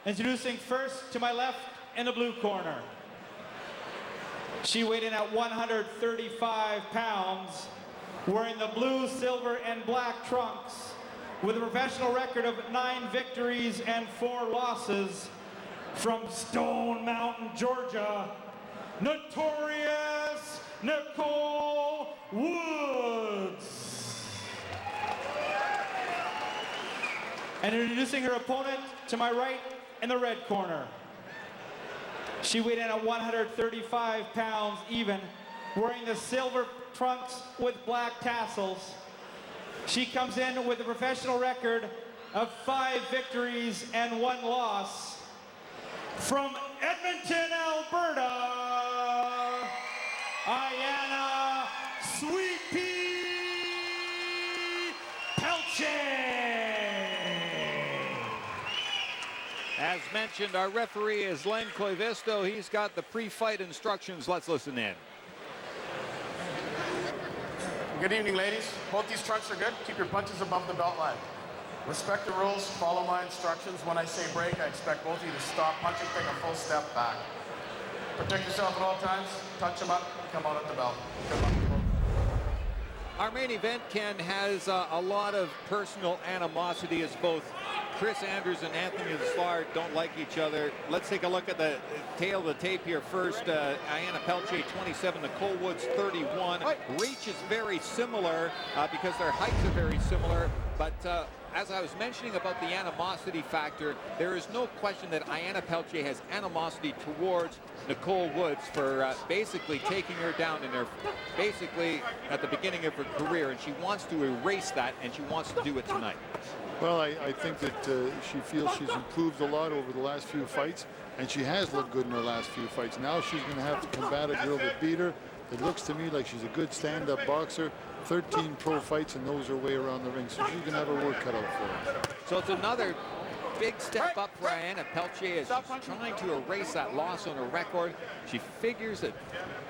Introducing first to my left in the blue corner. She weighed in at 135 pounds, wearing the blue, silver, and black trunks, with a professional record of 9 victories and 4 losses, from Stone Mountain, Georgia, notorious Nicole Woods. And introducing her opponent to my right in the red corner. She weighed in at 135 pounds even, wearing the silver trunks with black tassels. She comes in with a professional record of 5 victories and 1 loss. From Edmonton, Alberta, Ayana Sweet Pea Pelletier. As mentioned, our referee is Len Koivisto. He's got the pre-fight instructions. Let's listen in. Good evening, ladies. Both these trunks are good. Keep your punches above the belt line. Respect the rules, follow my instructions. When I say break, I expect both of you to stop punching, take a full step back. Protect yourself at all times, touch them up, come out at the belt. Good luck. Our main event, Ken, has a lot of personal animosity as both Chris Andrews and Anthony Deslar don't like each other. Let's take a look at the tail of the tape here first. Ayana Pelletier, 27, Nicole Woods, 31. Reach is very similar because their heights are very similar, but as I was mentioning about the animosity factor, there is no question that Ayana Pelletier has animosity towards Nicole Woods for basically taking her down in her, basically at the beginning of her career, and she wants to erase that, and she wants to do it tonight. Well, I think that she feels she's improved a lot over the last few fights, and she has looked good in her last few fights. Now she's going to have to combat a girl that beat her. It looks to me like she's a good stand-up boxer. 13 pro fights and knows her way around the ring, so she's going to have her work cut out for her. So it's another big step up for Ayana Pelletier as she's trying to erase that loss on her record. She figures that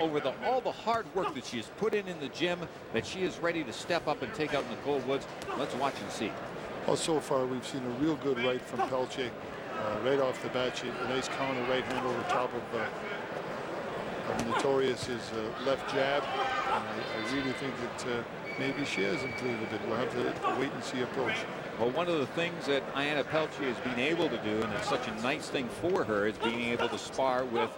over all the hard work that she has put in the gym, that she is ready to step up and take out Nicole Woods. Let's watch and see. Well, so far we've seen a real good right from Pelletier. Right off the bat, she a nice counter right hand over top of Notorious's left jab. I really think that maybe she has improved a bit. We'll have to wait and see approach. Well, one of the things that Ayana Pelletier has been able to do, and it's such a nice thing for her, is being able to spar with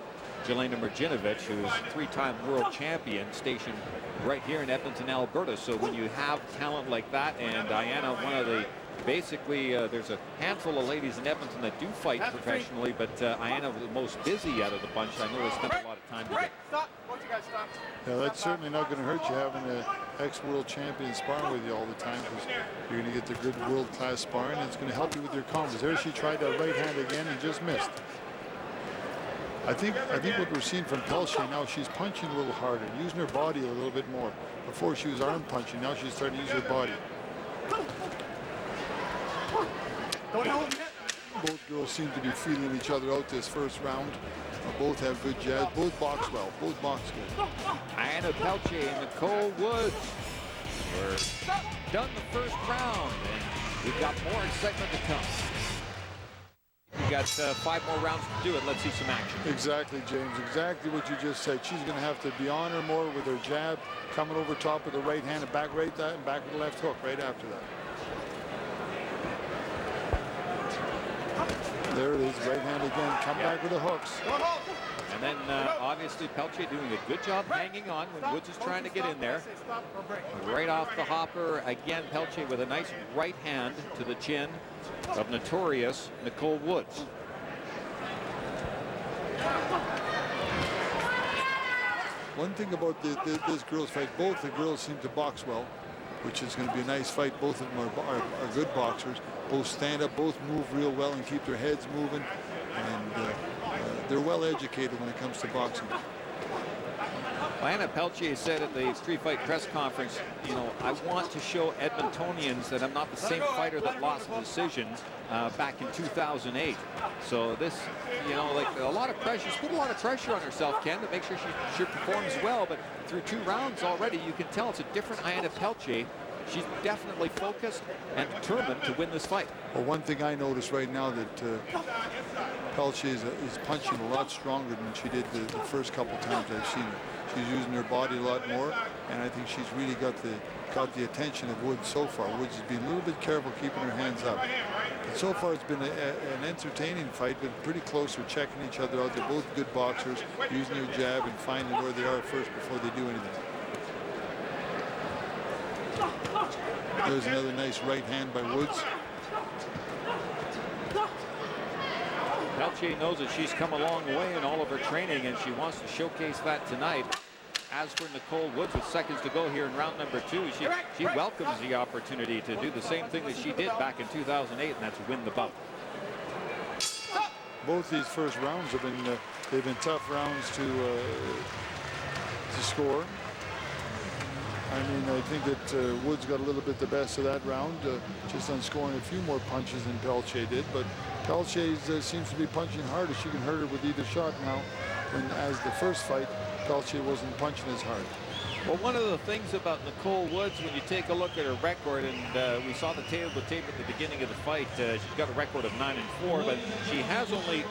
Jelena Marjinovic, who's 3-time world champion, stationed right here in Edmonton, Alberta. So when you have talent like that, and Ayana, one of the basically, there's a handful of ladies in Edmonton that do fight professionally, but Ayana was the most busy out of the bunch. I know they spent a lot of time together. Yeah, that's certainly not going to hurt you having an ex-world champion sparring with you all the time, because you're going to get the good world-class sparring, and it's going to help you with your combos. There she tried that right hand again and just missed. I think what we're seeing from Pelletier now, she's punching a little harder, using her body a little bit more. Before she was arm punching, now she's starting to use her body. Both girls seem to be feeling each other out this first round. Both have good jabs. Both box well. Both box good. Ayana Pelletier and Nicole Woods were done the first round, and we've got more excitement to come. We've got 5 more rounds to do it. Let's see some action. Exactly, James. Exactly what you just said. She's going to have to be on her more with her jab, coming over top with the right hand and back right that, and back with the left hook right after that. There it is, right hand again. Come back with the hooks. And then obviously Pelletier doing a good job hanging on when Woods is trying to get in there. Right off the hopper again, Pelletier with a nice right hand to the chin of notorious Nicole Woods. One thing about this girls fight, both the girls seem to box well, which is going to be a nice fight. Both of them are good boxers. Both stand up, both move real well and keep their heads moving. And they're well educated when it comes to boxing. Ayana Pelletier said at the pre-fight press conference, you know, I want to show Edmontonians that I'm not the same fighter that lost decisions back in 2008. So this, you know, like a lot of pressure. She's put a lot of pressure on herself, Ken, to make sure she performs well. But through 2 rounds already, you can tell it's a different Ayana Pelletier she's definitely focused and determined to win this fight. Well, one thing I noticed right now that Pelletier is punching a lot stronger than she did the first couple times I've seen her. She's using her body a lot more, and I think she's really got the attention of Woods so far. Woods has been a little bit careful keeping her hands up. But so far it's been an entertaining fight, but pretty close. They're checking each other out. They're both good boxers, using their jab and finding where they are first before they do anything. There's another nice right hand by Woods. Pelletier knows that she's come a long way in all of her training, and she wants to showcase that tonight. As for Nicole Woods, with seconds to go here in round number 2, she welcomes the opportunity to do the same thing that she did back in 2008, and that's win the bout. Both these first rounds have been tough rounds to score. I mean, I think that Woods got a little bit the best of that round, just on scoring a few more punches than Pelletier did. But Pelletier seems to be punching harder. She can hurt her with either shot now. When as the first fight, Pelletier wasn't punching as hard. Well, one of the things about Nicole Woods, when you take a look at her record, and we saw the tape at the beginning of the fight, she's got a record of 9-4, but she has only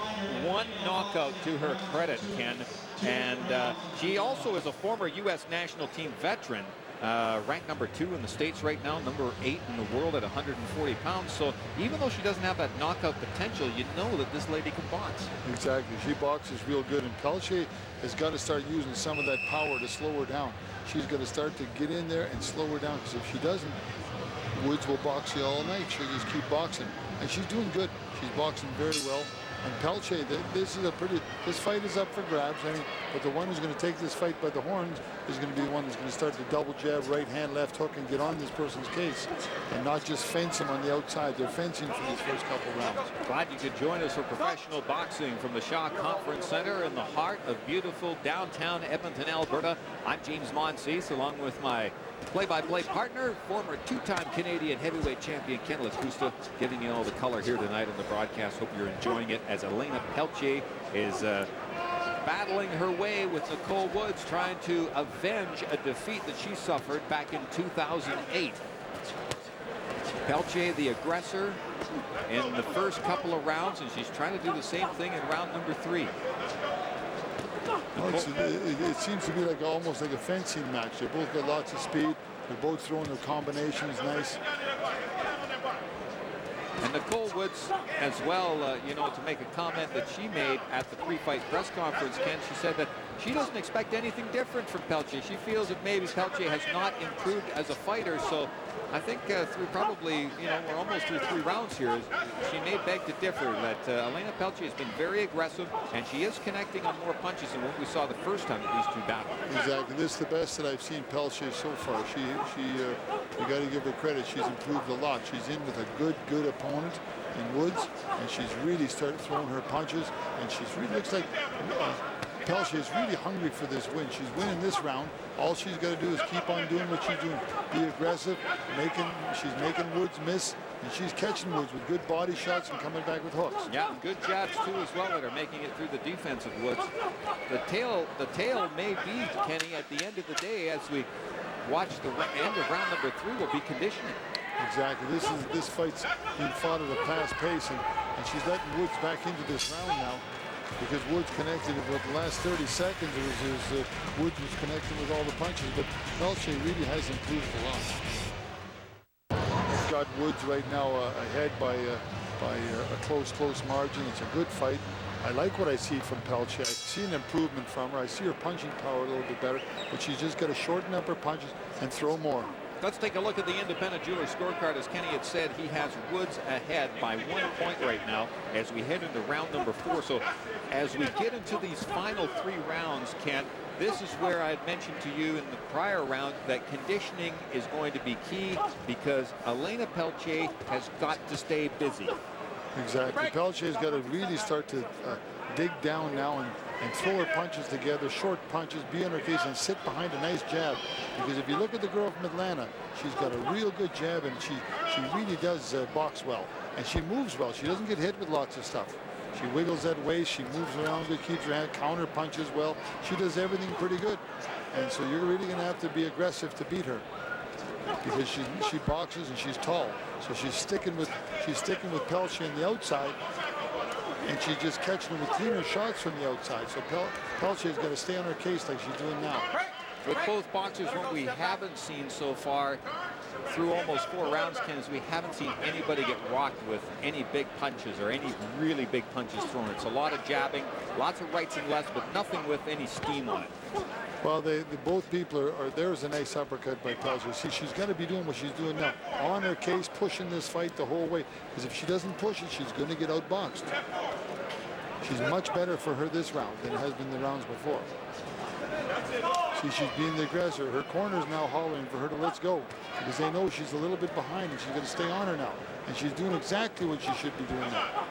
one knockout to her credit, Ken. And she also is a former U.S. national team veteran. Ranked number 2 in the States right now, number 8 in the world at 140 pounds. So even though she doesn't have that knockout potential, you know that this lady can box. Exactly. She boxes real good, and Pelletier has got to start using some of that power to slow her down. She's got to start to get in there and slow her down, because if she doesn't, Woods will box you all night. She'll just keep boxing, and she's doing good. She's boxing very well. And Pelletier, this fight is up for grabs. I mean, but the one who's going to take this fight by the horns is going to be the one that's going to start the double jab, right hand, left hook, and get on this person's case, and not just fence him on the outside. They're fencing for these first couple rounds. Glad you could join us for professional boxing from the Shaw Conference Center in the heart of beautiful downtown Edmonton, Alberta. I'm James Monsees, along with my play-by-play partner, former 2-time Canadian heavyweight champion Len Koivisto, giving you all the color here tonight on the broadcast. Hope you're enjoying it as Ayana Pelletier is battling her way with Nicole Woods, trying to avenge a defeat that she suffered back in 2008. Pelletier, the aggressor in the first couple of rounds, and she's trying to do the same thing in round number 3. Well, it seems to be like almost like a fencing match. They both got lots of speed. They're both throwing their combinations nice. And Nicole Woods as well, you know, to make a comment that she made at the pre-fight press conference, Ken, she said that she doesn't expect anything different from Pelletier. She feels that maybe Pelletier has not improved as a fighter. So I think through probably, you know, we're almost through 3 rounds here. She may beg to differ that Ayana Pelletier has been very aggressive, and she is connecting on more punches than what we saw the first time that these two battled. Exactly. This is the best that I've seen Pelletier so far. You got to give her credit. She's improved a lot. She's in with a good opponent in Woods, and she's really started throwing her punches, and she's really looks like Pelletier is really hungry for this win. She's winning this round. All she's got to do is keep on doing what she's doing. Be aggressive. She's making Woods miss, and she's catching Woods with good body shots and coming back with hooks. Yeah, good jabs too as well that are making it through the defense of Woods. The tail may be, Kenny, at the end of the day, as we watch the end of round number 3, will be conditioning. Exactly. This fight's being fought at a fast pace, and she's letting Woods back into this round now, because Woods connected with the last 30 seconds. Woods was connecting with all the punches, but Pelletier really has improved a lot. He's got Woods right now ahead by a close margin. It's a good fight. I like what I see from Pelletier. I see an improvement from her. I see her punching power a little bit better, but she's just got to shorten up her punches and throw more. Let's take a look at the independent jeweler scorecard. As Kenny had said, he has Woods ahead by 1 point right now as we head into round number 4. So as we get into these final 3 rounds, Ken, this is where I had mentioned to you in the prior round that conditioning is going to be key, because Ayana Pelletier has got to stay busy. Exactly. Pelletier's got to really start to dig down now and throw her punches together, short punches, be on her case, and sit behind a nice jab. Because if you look at the girl from Atlanta, she's got a real good jab, and she really does box well. And she moves well. She doesn't get hit with lots of stuff. She wiggles that waist, she moves around good, keeps her hand, counter punches well. She does everything pretty good. And so you're really going to have to be aggressive to beat her. because she boxes and she's tall. So she's sticking with Pelletier on the outside, and she's just catching him with cleaner shots from the outside. So Pelletier's got to stay on her case like she's doing now. With both boxers, what we haven't seen so far through almost 4 rounds, Ken, is we haven't seen anybody get rocked with any big punches or any really big punches thrown. It's a lot of jabbing, lots of rights and lefts, but nothing with any steam on it. Well, both people are there's a nice uppercut by Pelletier. See, she's got to be doing what she's doing now. On her case, pushing this fight the whole way. Because if she doesn't push it, she's going to get outboxed. She's much better for her this round than it has been the rounds before. See, she's being the aggressor. Her corner's now hollering for her to let's go, because they know she's a little bit behind and she's going to stay on her now. And she's doing exactly what she should be doing now.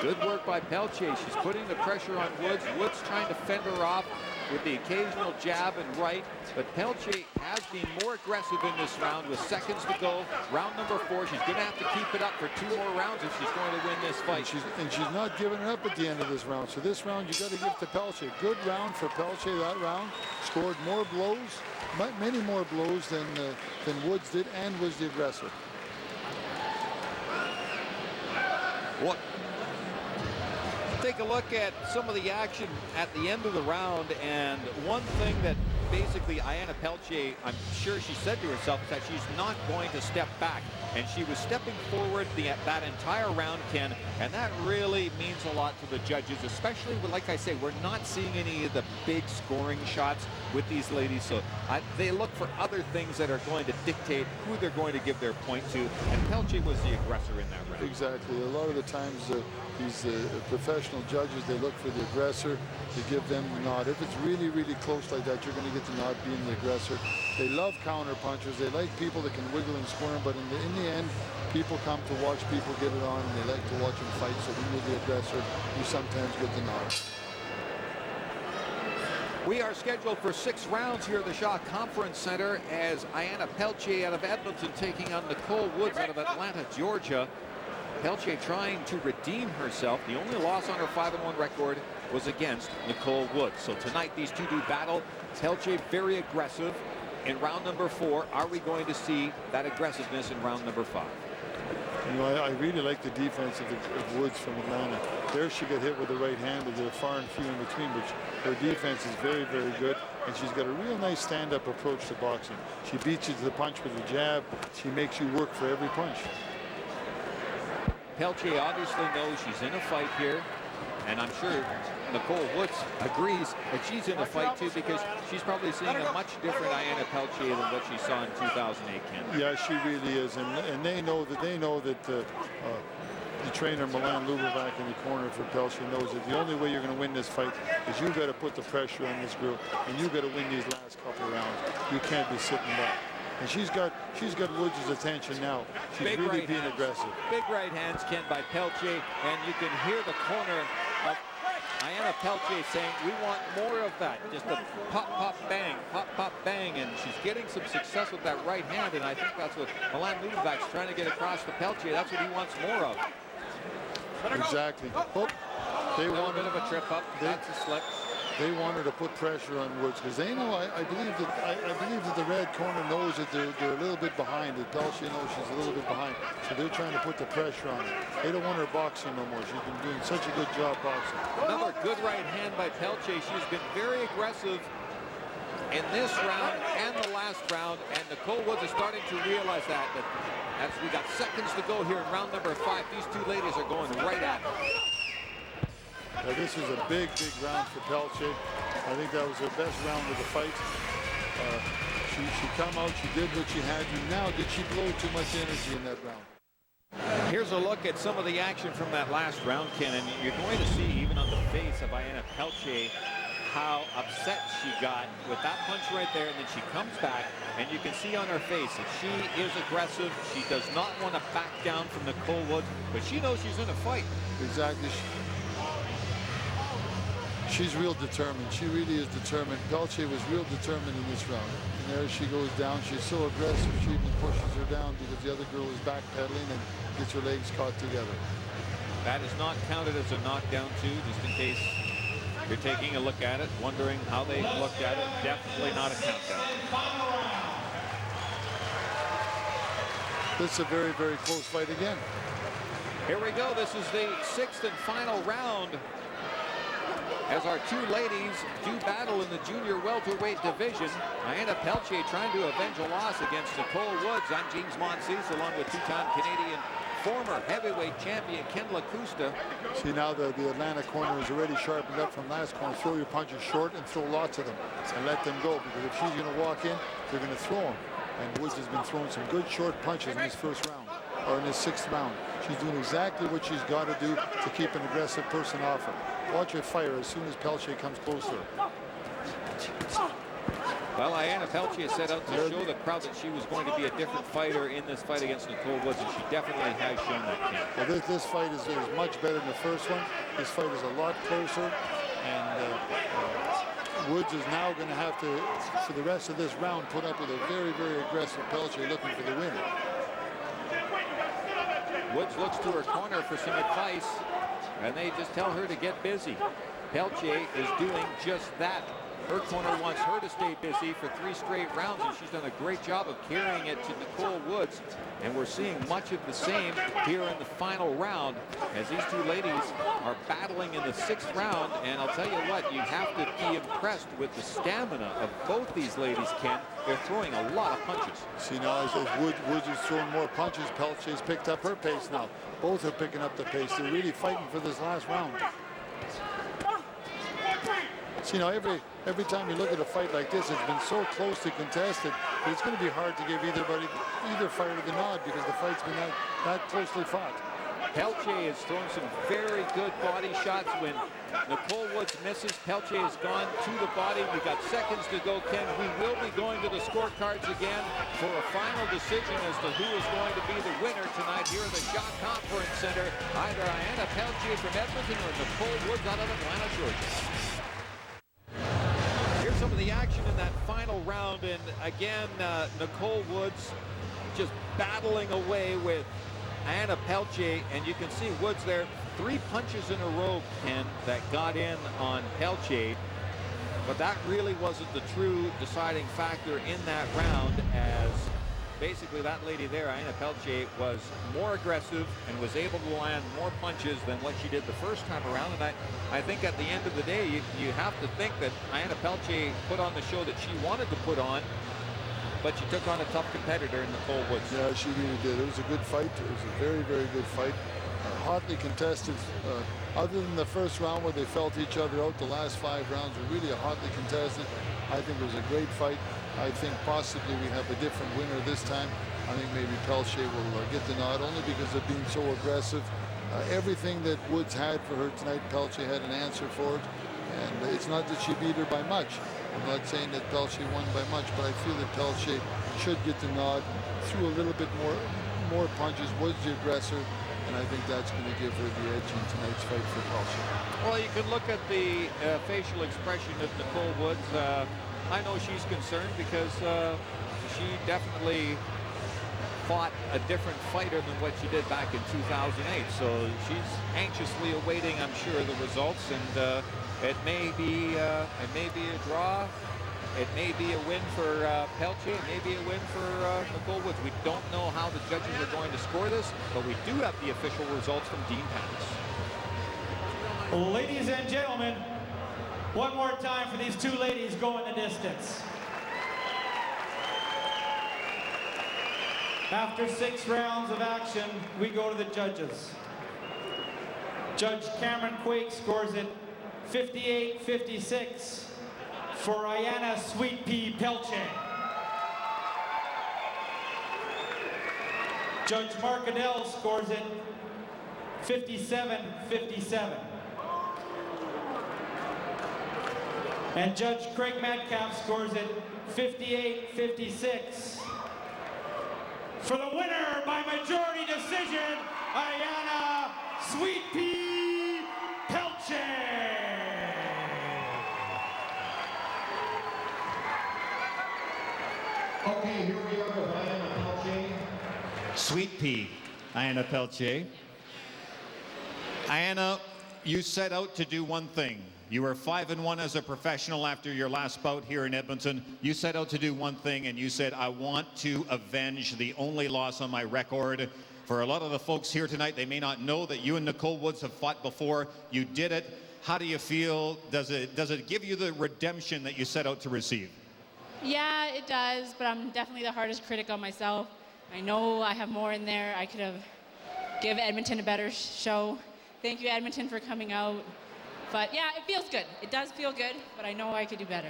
Good work by Pelletier. She's putting the pressure on Woods. Woods trying to fend her off with the occasional jab and right. But Pelletier has been more aggressive in this round with seconds to go. Round number 4. She's going to have to keep it up for 2 more rounds if she's going to win this fight. And she's not giving it up at the end of this round. So this round, you got to give to Pelletier. Good round for Pelletier. That round scored more blows, many more blows than Woods did, and was the aggressor. What? Take a look at some of the action at the end of the round, and one thing that basically Ayana Pelletier, I'm sure she said to herself, is that she's not going to step back, and she was stepping forward that entire round, Ken, and that really means a lot to the judges, especially with, like I say, we're not seeing any of the big scoring shots with these ladies, so they look for other things that are going to dictate who they're going to give their point to, and Pelletier was the aggressor in that round. Exactly. A lot of the times these professional judges, they look for the aggressor to give them the nod. If it's really, really close like that, you're going to get the nod being the aggressor. They love counter punchers. They like people that can wiggle and squirm, but in the end, people come to watch people get it on, and they like to watch them fight. So when you're the aggressor, you sometimes get the nod. We are scheduled for 6 rounds here at the Shaw Conference Center as Ayana Pelletier out of Edmonton taking on Nicole Woods out of Atlanta, Georgia. Pelletier trying to redeem herself. The only loss on her 5-1 record was against Nicole Woods. So tonight these two do battle. Pelletier very aggressive in round number 4. Are we going to see that aggressiveness in round number 5? You know, I really like the defense of Woods from Atlanta. There she got hit with the right hand, but they're far and few in between, but her defense is very, very good, and she's got a real nice stand-up approach to boxing. She beats you to the punch with a jab. She makes you work for every punch. Pelletier obviously knows she's in a fight here, and I'm sure Nicole Woods agrees that she's in a fight too, because she's probably seeing a much different Ayana Pelletier than what she saw in 2008, Ken. Yeah, she really is, and they know that the trainer Milan Lubovac in the corner for Pelletier knows that the only way you're going to win this fight is you got to put the pressure on this girl, and you got to win these last couple of rounds. You can't be sitting back. And she's got Woods' attention now. She's Big really right being hands. aggressive. Big right hands, Ken, by Pelletier, and you can hear the corner of Ayana Pelletier saying, we want more of that. Just a pop, pop, bang, pop, pop, bang, and she's getting some success with that right hand, and I think that's what Milan Lubovac's trying to get across to Pelletier. That's what he wants more of. Exactly. Oh, they A wanted bit of a trip up. That's a slip. They wanted to put pressure on Woods because they know. I believe that the red corner knows that they're a little bit behind. That Pelletier knows she's a little bit behind, so they're trying to put the pressure on her. They don't want her boxing no more. She's been doing such a good job boxing. Another good right hand by Pelletier. She's been very aggressive in this round and the last round, and Nicole Woods is starting to realize that as we got seconds to go here in round number 5, these two ladies are going right at her. Now, this is a big, big round for Pelletier. I think that was her best round of the fight. She come out, she did what she had to. Now, did she blow too much energy in that round? Here's a look at some of the action from that last round, Ken, and you're going to see even on the face of Ayana Pelletier how upset she got with that punch right there, and then she comes back, and you can see on her face that she is aggressive. She does not want to back down from Nicole Woods, but she knows she's in a fight. Exactly. She's real determined. She really is determined. Pelletier was real determined in this round. And there she goes down. She's so aggressive, she even pushes her down because the other girl is backpedaling and gets her legs caught together. That is not counted as a knockdown too, just in case you're taking a look at it, wondering how they looked at it. Definitely not a countdown. This is a very, very close fight again. Here we go. This is the 6th and final round as our two ladies do battle in the junior welterweight division. Ayana Pelletier trying to avenge a loss against Nicole Woods. I'm James Monsees, along with two-time Canadian former heavyweight champion Ken LaCusta. See, now the Atlanta corner is already sharpened up from last corner. Throw your punches short and throw lots of them and let them go, because if she's going to walk in, they're going to throw them. And Woods has been throwing some good short punches in this first round, or in this 6th round. She's doing exactly what she's got to do to keep an aggressive person off her. Watch her fire as soon as Pelletier comes close to her. Well, Ayana Pelletier set out to show the crowd that she was going to be a different fighter in this fight against Nicole Woods, and she definitely has shown that, Ken. Well, this fight is much better than the first one. This fight is a lot closer, and Woods is now going to have to, for the rest of this round, put up with a very, very aggressive Pelletier looking for the win. Woods looks to her corner for some advice, and they just tell her to get busy. Pelletier is doing just that. Her corner wants her to stay busy for 3 straight rounds, and she's done a great job of carrying it to Nicole Woods. And we're seeing much of the same here in the final round as these two ladies are battling in the 6th round. And I'll tell you what, you have to be impressed with the stamina of both these ladies, Ken. They're throwing a lot of punches. See, now as Woods is throwing more punches, Pelletier's picked up her pace now. Both are picking up the pace. They're really fighting for this last round. So, you know, every time you look at a fight like this, it's been so closely contested that it's going to be hard to give either fighter the nod, because the fight's been that closely fought. Pelletier is throwing some very good body shots. When Nicole Woods misses, Pelletier has gone to the body. We've got seconds to go, Ken. We will be going to the scorecards again for a final decision as to who is going to be the winner tonight here in the Shaw Conference Center. Either Ayana Pelletier from Edmonton or Nicole Woods out of Atlanta, Georgia. Here's some of the action in that final round, and again, Nicole Woods just battling away with Ayana Pelletier, and you can see Woods there, 3 punches in a row, Ken, that got in on Pelletier, but that really wasn't the true deciding factor in that round, as basically that lady there, Ayana Pelletier, was more aggressive and was able to land more punches than what she did the first time around. And I think at the end of the day, you have to think that Ayana Pelletier put on the show that she wanted to put on, but she took on a tough competitor in Nicole Woods. Yeah, she really did. It was a good fight. It was a very, very good fight. Hotly contested. Other than the first round where they felt each other out, the last 5 rounds were really hotly contested. I think it was a great fight. I think possibly we have a different winner this time. I think maybe Pelletier will get the nod, only because of being so aggressive. Everything that Woods had for her tonight, Pelletier had an answer for it. And it's not that she beat her by much. I'm not saying that Pelletier won by much, but I feel that Pelletier should get the nod. Threw a little bit more punches, was the aggressor, and I think that's going to give her the edge in tonight's fight for Pelletier. Well, you can look at the facial expression of Nicole Woods. I know she's concerned because she definitely fought a different fighter than what she did back in 2008. So she's anxiously awaiting, I'm sure, the results, and it may be a draw. It may be a win for Pelletier. It may be a win for Nicole Woods. We don't know how the judges are going to score this, but we do have the official results from Dean Pattis. Ladies and gentlemen, one more time for these 2 ladies going the distance. After 6 rounds of action, we go to the judges. Judge Cameron Quwek scores it 58-56 for Ayana Sweet Pea Pelletier. Judge Mark Edel scores it 57-57. And Judge Craig Metcalfe scores it 58-56. For the winner by majority decision, Ayana Sweet Pea Pelletier. Okay, here we are with Ayana Pelletier. Sweet Pea, Ayana Pelletier. Ayana, you set out to do one thing. You were 5-1 as a professional after your last bout here in Edmonton. You set out to do one thing, and you said, I want to avenge the only loss on my record. For a lot of the folks here tonight, they may not know that you and Nicole Woods have fought before. You did it. How do you feel? Does it give you the redemption that you set out to receive? Yeah, it does, but I'm definitely the hardest critic on myself. I know I have more in there. I could have give Edmonton a better show. Thank you, Edmonton, for coming out. But yeah, it feels good. It does feel good, but I know I could do better.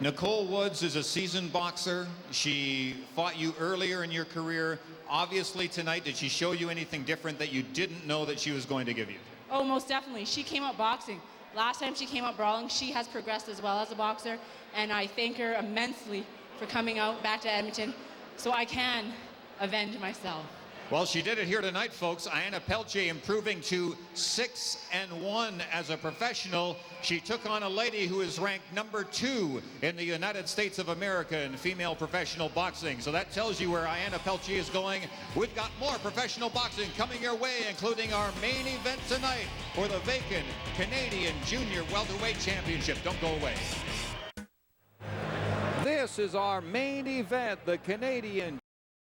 Nicole Woods is a seasoned boxer. She fought you earlier in your career. Obviously tonight, did she show you anything different that you didn't know that she was going to give you? Oh, most definitely. She came out boxing. Last time she came out brawling, she has progressed as well as a boxer, and I thank her immensely for coming out back to Edmonton so I can avenge myself. Well, she did it here tonight, folks. Ayana Pelletier improving to 6-1 as a professional. She took on a lady who is ranked #2 in the United States of America in female professional boxing. So that tells you where Ayana Pelletier is going. We've got more professional boxing coming your way, including our main event tonight for the vacant Canadian Junior Welterweight Championship. Don't go away. This is our main event, the Canadian